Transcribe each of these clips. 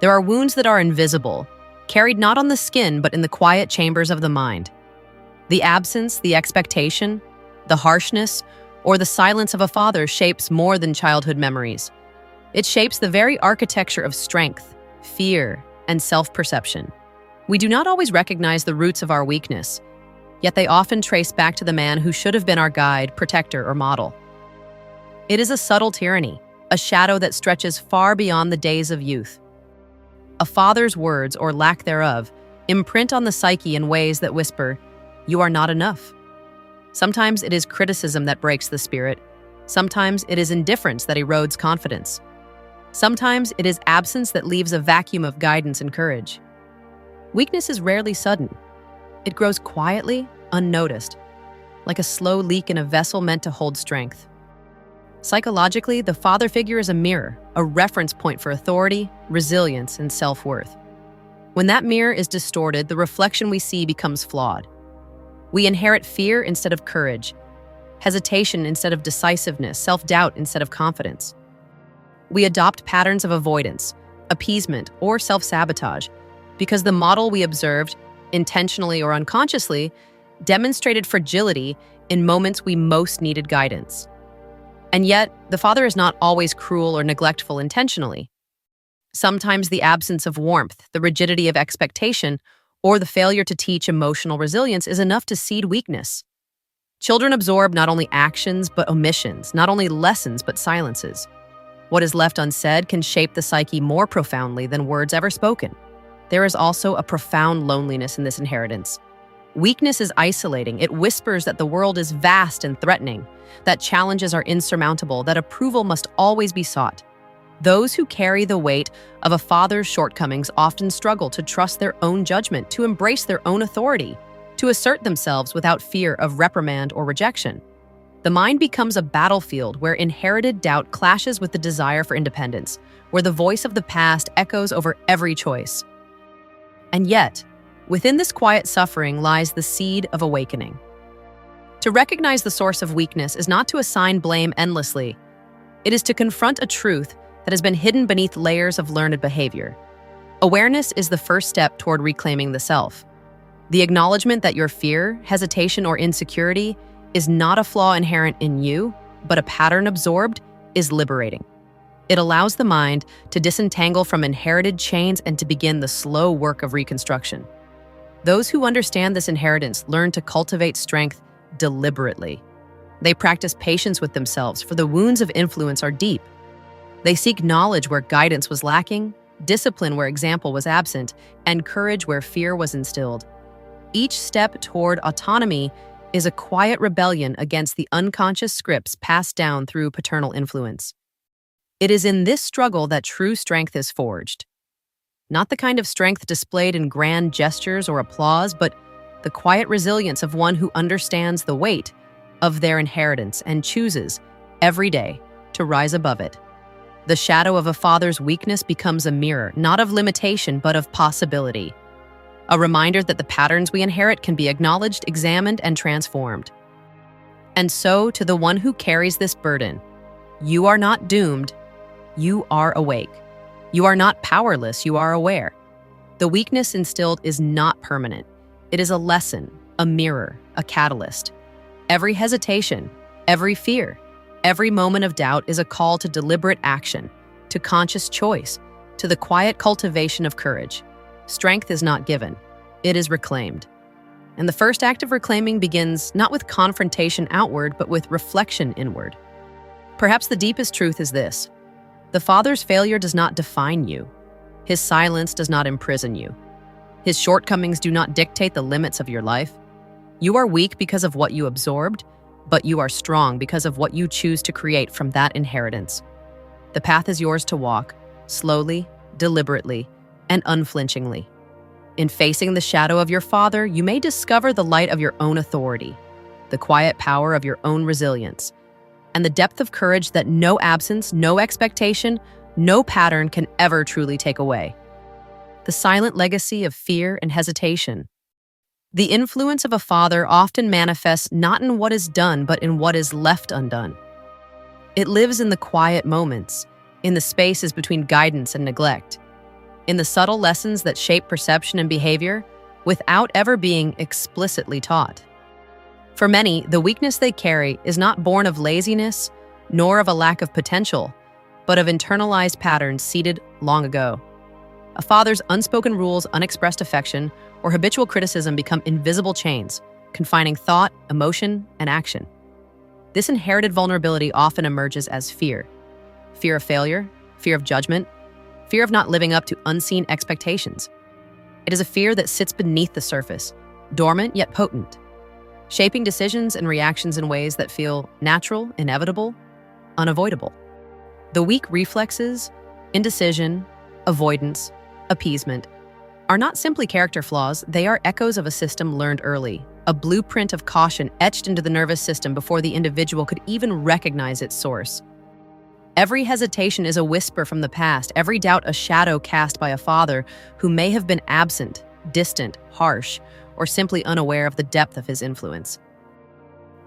There are wounds that are invisible, carried not on the skin but in the quiet chambers of the mind. The absence, the expectation, the harshness, or the silence of a father shapes more than childhood memories. It shapes the very architecture of strength, fear, and self-perception. We do not always recognize the roots of our weakness, yet they often trace back to the man who should have been our guide, protector, or model. It is a subtle tyranny, a shadow that stretches far beyond the days of youth. A father's words, or lack thereof, imprint on the psyche in ways that whisper, "You are not enough." Sometimes it is criticism that breaks the spirit. Sometimes it is indifference that erodes confidence. Sometimes it is absence that leaves a vacuum of guidance and courage. Weakness is rarely sudden. It grows quietly, unnoticed, like a slow leak in a vessel meant to hold strength. Psychologically, the father figure is a mirror, a reference point for authority, resilience, and self-worth. When that mirror is distorted, the reflection we see becomes flawed. We inherit fear instead of courage, hesitation instead of decisiveness, self-doubt instead of confidence. We adopt patterns of avoidance, appeasement, or self-sabotage because the model we observed, intentionally or unconsciously, demonstrated fragility in moments we most needed guidance. And yet, the father is not always cruel or neglectful intentionally. Sometimes the absence of warmth, the rigidity of expectation, or the failure to teach emotional resilience is enough to seed weakness. Children absorb not only actions but omissions, not only lessons but silences. What is left unsaid can shape the psyche more profoundly than words ever spoken. There is also a profound loneliness in this inheritance. Weakness is isolating. It whispers that the world is vast and threatening, that challenges are insurmountable, that approval must always be sought. Those who carry the weight of a father's shortcomings often struggle to trust their own judgment, to embrace their own authority, to assert themselves without fear of reprimand or rejection. The mind becomes a battlefield where inherited doubt clashes with the desire for independence, where the voice of the past echoes over every choice. And yet, within this quiet suffering lies the seed of awakening. To recognize the source of weakness is not to assign blame endlessly. It is to confront a truth that has been hidden beneath layers of learned behavior. Awareness is the first step toward reclaiming the self. The acknowledgement that your fear, hesitation, or insecurity is not a flaw inherent in you, but a pattern absorbed, is liberating. It allows the mind to disentangle from inherited chains and to begin the slow work of reconstruction. Those who understand this inheritance learn to cultivate strength deliberately. They practice patience with themselves, for the wounds of influence are deep. They seek knowledge where guidance was lacking, discipline where example was absent, and courage where fear was instilled. Each step toward autonomy is a quiet rebellion against the unconscious scripts passed down through paternal influence. It is in this struggle that true strength is forged. Not the kind of strength displayed in grand gestures or applause, but the quiet resilience of one who understands the weight of their inheritance and chooses, every day, to rise above it. The shadow of a father's weakness becomes a mirror, not of limitation, but of possibility. A reminder that the patterns we inherit can be acknowledged, examined, and transformed. And so, to the one who carries this burden, you are not doomed, you are awake. You are not powerless, you are aware. The weakness instilled is not permanent. It is a lesson, a mirror, a catalyst. Every hesitation, every fear, every moment of doubt is a call to deliberate action, to conscious choice, to the quiet cultivation of courage. Strength is not given, it is reclaimed. And the first act of reclaiming begins not with confrontation outward, but with reflection inward. Perhaps the deepest truth is this: the father's failure does not define you. His silence does not imprison you. His shortcomings do not dictate the limits of your life. You are weak because of what you absorbed, but you are strong because of what you choose to create from that inheritance. The path is yours to walk, slowly, deliberately, and unflinchingly. In facing the shadow of your father, you may discover the light of your own authority, the quiet power of your own resilience, and the depth of courage that no absence, no expectation, no pattern can ever truly take away. The silent legacy of fear and hesitation. The influence of a father often manifests not in what is done, but in what is left undone. It lives in the quiet moments, in the spaces between guidance and neglect, in the subtle lessons that shape perception and behavior without ever being explicitly taught. For many, the weakness they carry is not born of laziness nor of a lack of potential, but of internalized patterns seeded long ago. A father's unspoken rules, unexpressed affection, or habitual criticism become invisible chains, confining thought, emotion, and action. This inherited vulnerability often emerges as fear. Fear of failure, fear of judgment, fear of not living up to unseen expectations. It is a fear that sits beneath the surface, dormant yet potent, shaping decisions and reactions in ways that feel natural, inevitable, unavoidable. The weak reflexes, indecision, avoidance, appeasement, are not simply character flaws, they are echoes of a system learned early, a blueprint of caution etched into the nervous system before the individual could even recognize its source. Every hesitation is a whisper from the past, every doubt a shadow cast by a father who may have been absent, distant, harsh, or simply unaware of the depth of his influence.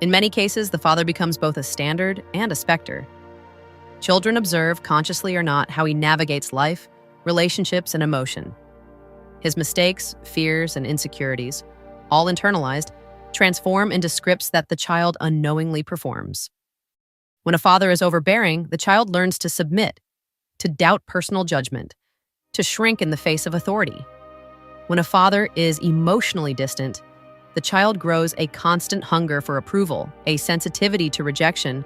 In many cases, the father becomes both a standard and a specter. Children observe, consciously or not, how he navigates life, relationships, and emotion. His mistakes, fears, and insecurities, all internalized, transform into scripts that the child unknowingly performs. When a father is overbearing, the child learns to submit, to doubt personal judgment, to shrink in the face of authority. When a father is emotionally distant, the child grows a constant hunger for approval, a sensitivity to rejection,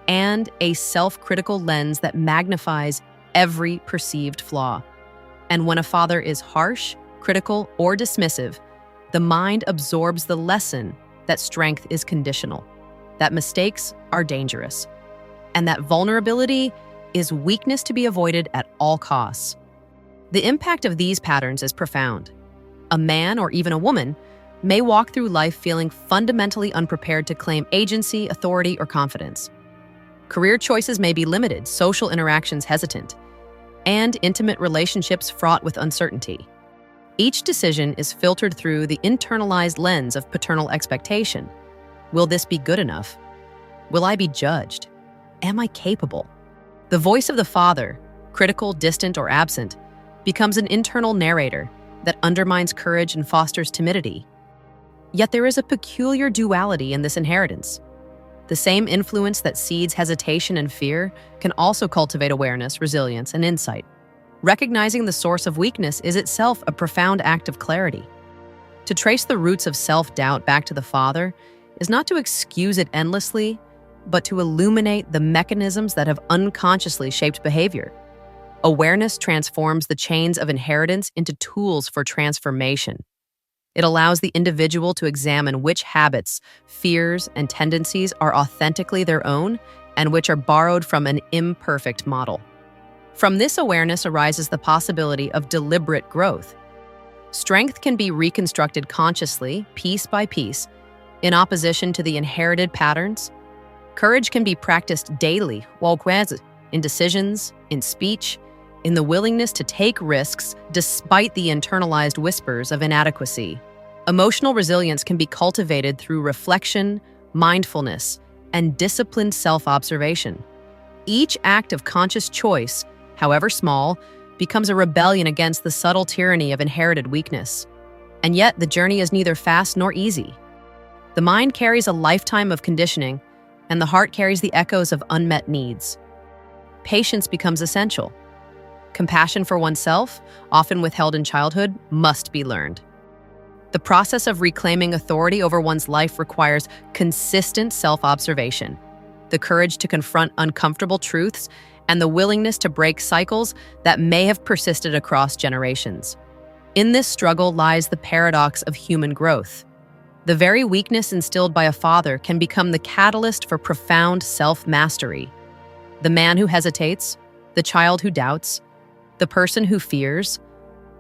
and a self-critical lens that magnifies every perceived flaw. And when a father is harsh, critical, or dismissive, the mind absorbs the lesson that strength is conditional, that mistakes are dangerous, and that vulnerability is weakness to be avoided at all costs. The impact of these patterns is profound. A man, or even a woman, may walk through life feeling fundamentally unprepared to claim agency, authority, or confidence. Career choices may be limited, social interactions hesitant, and intimate relationships fraught with uncertainty. Each decision is filtered through the internalized lens of paternal expectation. Will this be good enough? Will I be judged? Am I capable? The voice of the father, critical, distant, or absent, becomes an internal narrator that undermines courage and fosters timidity. Yet there is a peculiar duality in this inheritance. The same influence that seeds hesitation and fear can also cultivate awareness, resilience, and insight. Recognizing the source of weakness is itself a profound act of clarity. To trace the roots of self-doubt back to the father is not to excuse it endlessly, but to illuminate the mechanisms that have unconsciously shaped behavior. Awareness transforms the chains of inheritance into tools for transformation. It allows the individual to examine which habits, fears, and tendencies are authentically their own and which are borrowed from an imperfect model. From this awareness arises the possibility of deliberate growth. Strength can be reconstructed consciously, piece by piece, in opposition to the inherited patterns. Courage can be practiced daily, in decisions, in speech, in the willingness to take risks despite the internalized whispers of inadequacy. Emotional resilience can be cultivated through reflection, mindfulness, and disciplined self-observation. Each act of conscious choice, however small, becomes a rebellion against the subtle tyranny of inherited weakness. And yet, the journey is neither fast nor easy. The mind carries a lifetime of conditioning, and the heart carries the echoes of unmet needs. Patience becomes essential. Compassion for oneself, often withheld in childhood, must be learned. The process of reclaiming authority over one's life requires consistent self-observation, the courage to confront uncomfortable truths, and the willingness to break cycles that may have persisted across generations. In this struggle lies the paradox of human growth. The very weakness instilled by a father can become the catalyst for profound self-mastery. The man who hesitates, the child who doubts, the person who fears,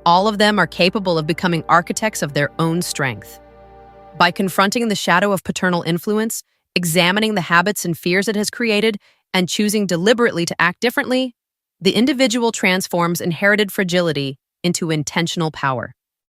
all of them are capable of becoming architects of their own strength. By confronting the shadow of paternal influence, examining the habits and fears it has created, and choosing deliberately to act differently, the individual transforms inherited fragility into intentional power.